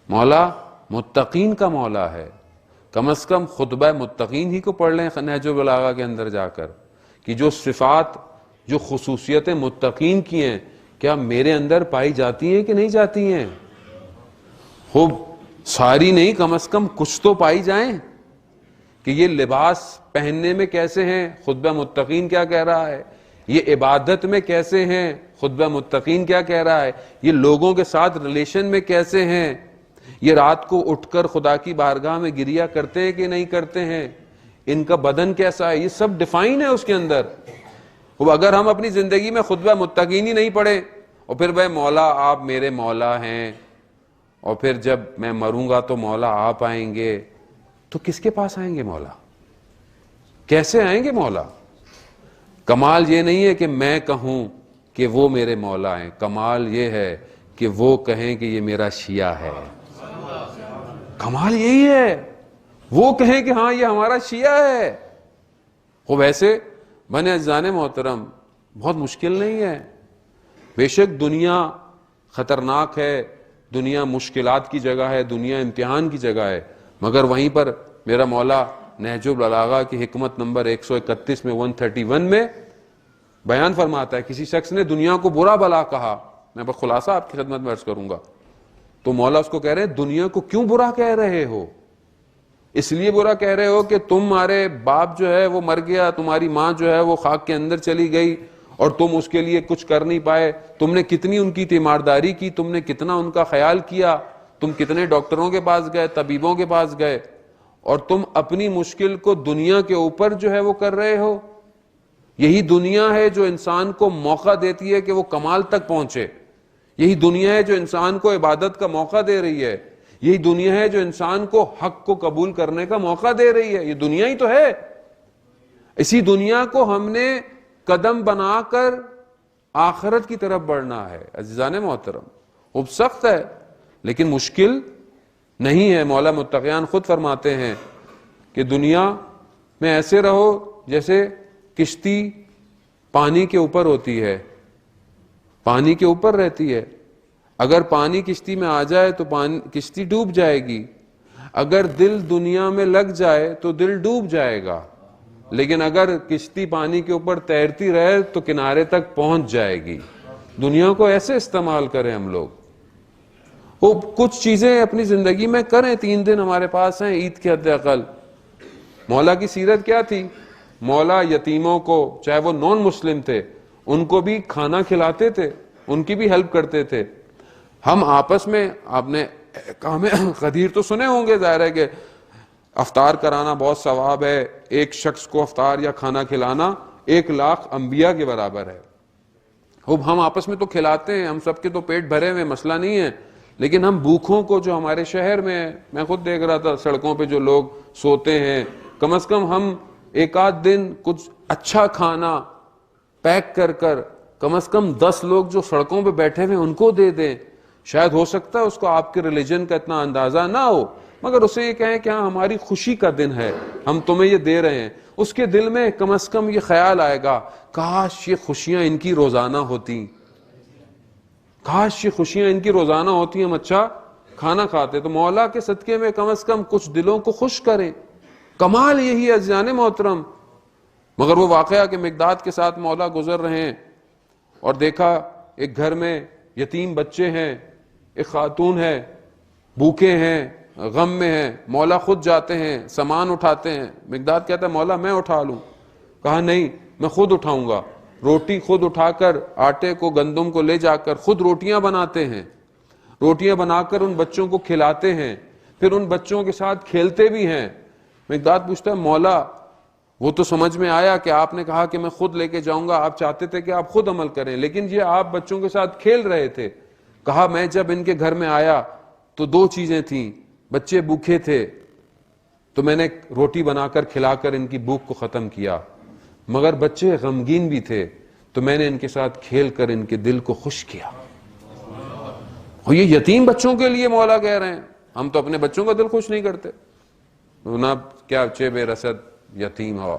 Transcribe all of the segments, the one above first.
مولا متقین کا مولا ہے. کم از کم خطبہ متقین ہی کو پڑھ لیں نہج البلاغہ کے اندر جا کر کہ جو صفات جو خصوصیتیں متقین کی ہیں کیا میرے اندر پائی جاتی ہیں کہ نہیں جاتی ہیں. خوب ساری نہیں، کم از کم کچھ تو پائی جائیں کہ یہ لباس پہننے میں کیسے ہیں، خطبہ متقین کیا کہہ رہا ہے، یہ عبادت میں کیسے ہیں، خطبہ متقین کیا کہہ رہا ہے، یہ لوگوں کے ساتھ ریلیشن میں کیسے ہیں، یہ رات کو اٹھ کر خدا کی بارگاہ میں گریا کرتے ہیں کہ نہیں کرتے ہیں، ان کا بدن کیسا ہے، یہ سب ڈیفائن ہے اس کے اندر. وہ اگر ہم اپنی زندگی میں خطبہ متقین ہی نہیں پڑھیں اور پھر بھائی مولا آپ میرے مولا ہیں اور پھر جب میں مروں گا تو مولا آپ آئیں گے، تو کس کے پاس آئیں گے مولا، کیسے آئیں گے مولا. کمال یہ نہیں ہے کہ میں کہوں کہ وہ میرے مولا ہیں، کمال یہ ہے کہ وہ کہیں کہ یہ میرا شیعہ ہے. کمال یہی ہے، وہ کہیں کہ ہاں یہ ہمارا شیعہ ہے. وہ ویسے بنے عزیزان محترم بہت مشکل نہیں ہے. بے شک دنیا خطرناک ہے، دنیا مشکلات کی جگہ ہے، دنیا امتحان کی جگہ ہے، مگر وہیں پر میرا مولا نہج البلاغہ کی حکمت نمبر 131 میں 131 میں بیان فرماتا ہے کسی شخص نے دنیا کو برا بلا کہا. میں بس خلاصہ آپ کی خدمت میں عرض کروں گا تو مولا اس کو کہہ رہے ہیں دنیا کو کیوں برا کہہ رہے ہو، اس لیے برا کہہ رہے ہو کہ تمہارے باپ جو ہے وہ مر گیا، تمہاری ماں جو ہے وہ خاک کے اندر چلی گئی اور تم اس کے لیے کچھ کر نہیں پائے. تم نے کتنی ان کی تیمارداری کی، تم نے کتنا ان کا خیال کیا، تم کتنے ڈاکٹروں کے پاس گئے، طبیبوں کے پاس گئے، اور تم اپنی مشکل کو دنیا کے اوپر جو ہے وہ کر رہے ہو. یہی دنیا ہے جو انسان کو موقع دیتی ہے کہ وہ کمال تک پہنچے. یہی دنیا ہے جو انسان کو عبادت کا موقع دے رہی ہے. یہی دنیا ہے جو انسان کو حق کو قبول کرنے کا موقع دے رہی ہے. یہ دنیا ہی تو ہے. اسی دنیا کو ہم نے قدم بنا کر آخرت کی طرف بڑھنا ہے. عزیزان محترم خوب سخت ہے لیکن مشکل نہیں ہے. مولا متقیان خود فرماتے ہیں کہ دنیا میں ایسے رہو جیسے کشتی پانی کے اوپر ہوتی ہے، پانی کے اوپر رہتی ہے. اگر پانی کشتی میں آ جائے تو کشتی ڈوب جائے گی. اگر دل دنیا میں لگ جائے تو دل ڈوب جائے گا. لیکن اگر کشتی پانی کے اوپر تیرتی رہے تو کنارے تک پہنچ جائے گی. دنیا کو ایسے استعمال کریں ہم لوگ. وہ کچھ چیزیں اپنی زندگی میں کریں. 3 دن ہمارے پاس ہیں عید کے حد اقل. مولا کی سیرت کیا تھی؟ مولا یتیموں کو، چاہے وہ نان مسلم تھے، ان کو بھی کھانا کھلاتے تھے، ان کی بھی ہیلپ کرتے تھے. ہم آپس میں، آپ نے کام قدیر تو سنے ہوں گے، ظاہر ہے کہ افطار کرانا بہت ثواب ہے. ایک شخص کو افطار یا کھانا کھلانا 1,00,000 انبیاء کے برابر ہے. ہم آپس میں تو کھلاتے ہیں، ہم سب کے تو پیٹ بھرے ہوئے، مسئلہ نہیں ہے، لیکن ہم بھوکھوں کو جو ہمارے شہر میں، میں خود دیکھ رہا تھا سڑکوں پہ جو لوگ سوتے ہیں، کم از کم ہم ایک آدھ دن کچھ اچھا کھانا پیک کر کر کم از کم 10 لوگ جو سڑکوں پہ بیٹھے ہوئے ان کو دے دیں. شاید ہو سکتا ہے اس کو آپ کے ریلیجن کا اتنا اندازہ نہ ہو، مگر اسے یہ کہیں کہ ہاں ہماری خوشی کا دن ہے، ہم تمہیں یہ دے رہے ہیں. اس کے دل میں کم از کم یہ خیال آئے گا کاش یہ خوشیاں ان کی روزانہ ہوتی، کاش یہ خوشیاں ان کی روزانہ ہوتی، ہم اچھا کھانا کھاتے. تو مولا کے صدقے میں کم از کم کچھ دلوں کو خوش کریں. کمال یہی ہے عزیزان محترم. مگر وہ واقعہ کہ مقداد کے ساتھ مولا گزر رہے ہیں اور دیکھا ایک گھر میں یتیم بچے ہیں، ایک خاتون ہے، بھوکے ہیں، غم میں ہیں. مولا خود جاتے ہیں، سامان اٹھاتے ہیں. مقداد کہتا ہے مولا میں اٹھا لوں. کہا نہیں، میں خود اٹھاؤں گا. روٹی خود اٹھا کر، آٹے کو گندم کو لے جا کر خود روٹیاں بناتے ہیں. روٹیاں بنا کر ان بچوں کو کھلاتے ہیں، پھر ان بچوں کے ساتھ کھیلتے بھی ہیں. مقداد پوچھتا ہے مولا وہ تو سمجھ میں آیا کہ آپ نے کہا کہ میں خود لے کے جاؤں گا، آپ چاہتے تھے کہ آپ خود عمل کریں، لیکن یہ آپ بچوں کے ساتھ کھیل رہے تھے. کہا میں جب ان کے گھر میں آیا تو 2 چیزیں تھیں، بچے بھوکے تھے تو میں نے روٹی بنا کر کھلا کر ان کی بھوک کو ختم کیا، مگر بچے غمگین بھی تھے تو میں نے ان کے ساتھ کھیل کر ان کے دل کو خوش کیا. اور یہ یتیم بچوں کے لیے مولا کہہ رہے ہیں. ہم تو اپنے بچوں کا دل خوش نہیں کرتے، نہ کیا چے بے رسد یتیم ہو.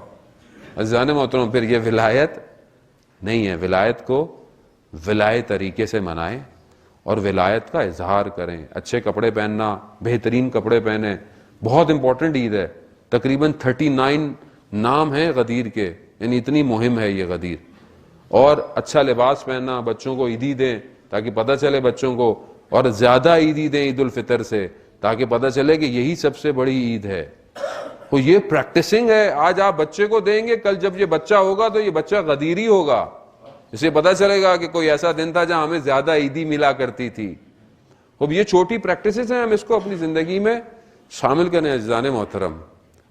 عزیزان محترم پھر یہ ولایت نہیں ہے. ولایت کو ولایت طریقے سے منائیں اور ولایت کا اظہار کریں. اچھے کپڑے پہننا, بہترین کپڑے پہنیں, بہت امپورٹنٹ عید ہے. تقریباً 39 نام ہیں غدیر کے, یعنی اتنی مہم ہے یہ غدیر. اور اچھا لباس پہننا, بچوں کو عیدی دیں تاکہ پتہ چلے بچوں کو, اور زیادہ عیدی دیں عید الفطر سے تاکہ پتہ چلے کہ یہی سب سے بڑی عید ہے. تو یہ پریکٹسنگ ہے. آج آپ بچے کو دیں گے, کل جب یہ بچہ ہوگا تو یہ بچہ غدیری ہوگا. اسے پتہ چلے گا کہ کوئی ایسا دن تھا جہاں ہمیں زیادہ عیدی ملا کرتی تھی. اب یہ چھوٹی پریکٹسز ہیں, ہم اس کو اپنی زندگی میں شامل کریں. عزیزان محترم,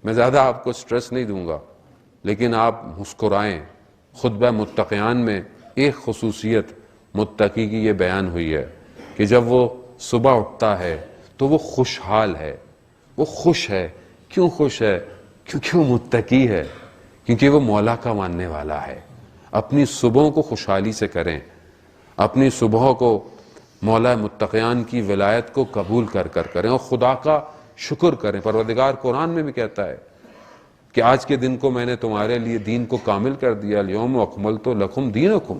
میں زیادہ آپ کو سٹریس نہیں دوں گا, لیکن آپ مسکرائیں. خطبہ متقیان میں ایک خصوصیت متقی کی یہ بیان ہوئی ہے کہ جب وہ صبح اٹھتا ہے تو وہ خوشحال ہے, وہ خوش ہے. کیوں خوش ہے؟ کیونکہ وہ متقی ہے, کیونکہ وہ مولا کا ماننے والا ہے. اپنی صبحوں کو خوشحالی سے کریں, اپنی صبحوں کو مولا متقیان کی ولایت کو قبول کر کریں, اور خدا کا شکر کریں. پروردگار قرآن میں بھی کہتا ہے کہ آج کے دن کو میں نے تمہارے لیے دین کو کامل کر دیا. الیوم اکملت لکم دینکم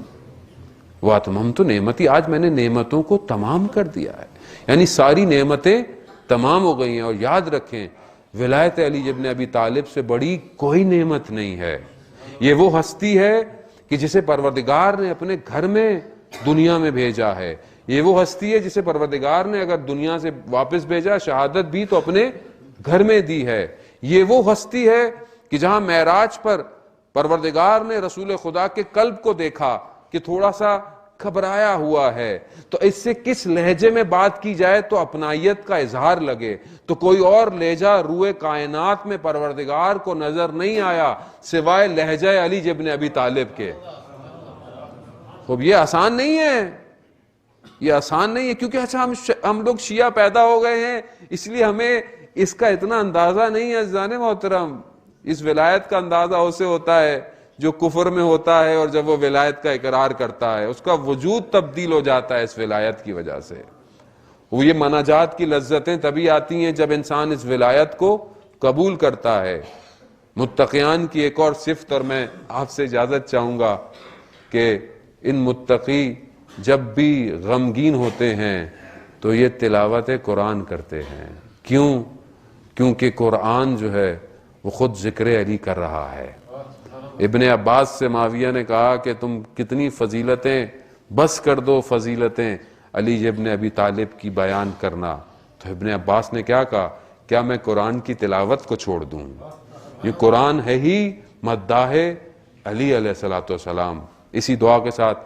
واتممت نعمتی, آج میں نے نعمتوں کو تمام کر دیا ہے. یعنی ساری نعمتیں تمام ہو گئی ہیں. اور یاد رکھیں, ولایت علی ابن ابی طالب سے بڑی کوئی نعمت نہیں ہے. یہ وہ ہستی ہے کہ جسے پروردگار نے اپنے گھر میں دنیا میں بھیجا ہے. یہ وہ ہستی ہے جسے پروردگار نے اگر دنیا سے واپس بھیجا, شہادت بھی تو اپنے گھر میں دی ہے. یہ وہ ہستی ہے کہ جہاں معراج پر پروردگار نے رسول خدا کے قلب کو دیکھا کہ تھوڑا سا گھبرایا ہوا ہے, تو اس سے کس لہجے میں بات کی جائے تو اپنائیت کا اظہار لگے. تو کوئی اور لہجہ روئے کائنات میں پروردگار کو نظر نہیں آیا سوائے لہجہ علی ابن ابی طالب کے. خب یہ آسان نہیں ہے, یہ آسان نہیں ہے, کیونکہ اچھا ہم لوگ شیعہ پیدا ہو گئے ہیں اس لیے ہمیں اس کا اتنا اندازہ نہیں ہے. عزیزان محترم, اس ولایت کا اندازہ اسے ہوتا ہے جو کفر میں ہوتا ہے, اور جب وہ ولایت کا اقرار کرتا ہے اس کا وجود تبدیل ہو جاتا ہے اس ولایت کی وجہ سے. وہ یہ مناجات کی لذتیں تبھی آتی ہیں جب انسان اس ولایت کو قبول کرتا ہے. متقیان کی ایک اور صفت, اور میں آپ سے اجازت چاہوں گا کہ ان متقی جب بھی غمگین ہوتے ہیں تو یہ تلاوت قرآن کرتے ہیں. کیوں؟ کیونکہ قرآن جو ہے وہ خود ذکر علی کر رہا ہے. ابن عباس سے معاویہ نے کہا کہ تم کتنی فضیلتیں, بس کر دو فضیلتیں علی ابن ابی طالب کی بیان کرنا. تو ابن عباس نے کیا کہا, کیا میں قرآن کی تلاوت کو چھوڑ دوں؟ یہ قرآن ہے ہی مداح علی علیہ السلام. اسی دعا کے ساتھ